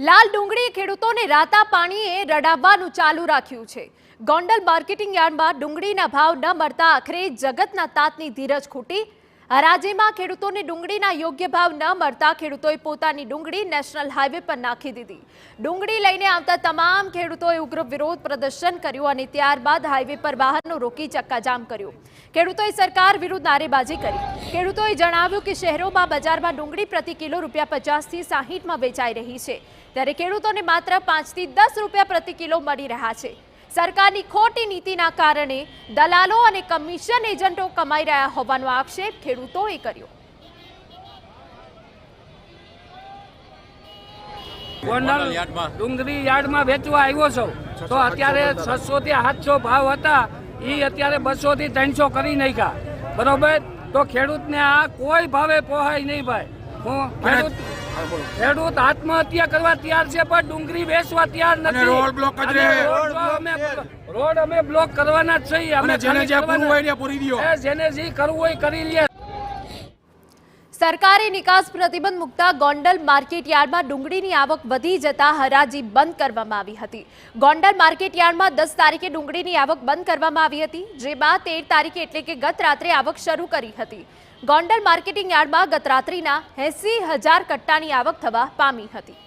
લાલ ડુંગળી ખેડૂતોને રાતા પાણીએ રડાવવાનું ચાલુ રાખ્યું છે। ગોંડલ માર્કેટિંગ યાર્ડમાં ડુંગળીના ભાવ ન મળતા આખરે જગતના તાતની ધીરજ ખૂટી। હરાજીમાં ખેડૂતોને ડુંગળીના યોગ્ય ભાવ ન મળતા ખેડૂતોએ પોતાની ડુંગળી નેશનલ હાઈવે પર નાખી દીધી। ડુંગળી લઈને આવતા તમામ ખેડૂતોએ ઉગ્ર વિરોધ પ્રદર્શન કર્યું અને ત્યારબાદ હાઈવે પર વાહનો રોકી ચક્કાજામ કર્યું। ખેડૂતોએ સરકાર વિરુદ્ધ નારેબાજી કરી। ખેડૂતોએ જણાવ્યું કે શહેરોમાં બજારમાં ડુંગળી પ્રતિ કિલો ₹50 થી 60 વેચાઈ રહી છે, ત્યારે ખેડૂતોને માત્ર 5 થી 10 રૂપિયા પ્રતિ કિલો મળી રહ્યા છે। સરકારની ખોટી નીતિના કારણે દલાલો અને કમિશન એજન્ટો કમાઈ રહ્યા હોવાનો આક્ષેપ ખેડૂતોએ કર્યો। ગોંડલ ડુંગળી યાર્ડમાં વેચવા આવ્યો છો તો અત્યારે 600 થી 700 ભાવ હતા, એ અત્યારે 200 થી 300 કરી નાખ્યા, બરોબર। તો ખેડૂતને આ કોઈ ભાવે પોહાય નહીં ભાઈ। ખેડૂત આત્મહત્યા કરવા તૈયાર છે પણ ડુંગળી વેચવા તૈયાર નથી। રોડ અમે બ્લોક કરવાના જ છીએ, અમે જેને જે કરવું હોય કરી લે। સરકારે નિકાસ પ્રતિબંધ મુકતા ગોંડલ માર્કેટ યાર્ડમાં ડુંગળીની આવક વધી જતા હરાજી બંધ કરવામાં આવી હતી। ગોંડલ માર્કેટ યાર્ડમાં 10 તારીખે ડુંગળીની આવક બંધ કરવામાં આવી હતી, જે બાદ 13 તારીખે એટલે કે ગત રાત્રે આવક શરૂ કરી હતી। ગોંડલ માર્કેટિંગ યાર્ડમાં ગત રાત્રિના 80,000 કટ્ટાની આવક થવા પામી હતી।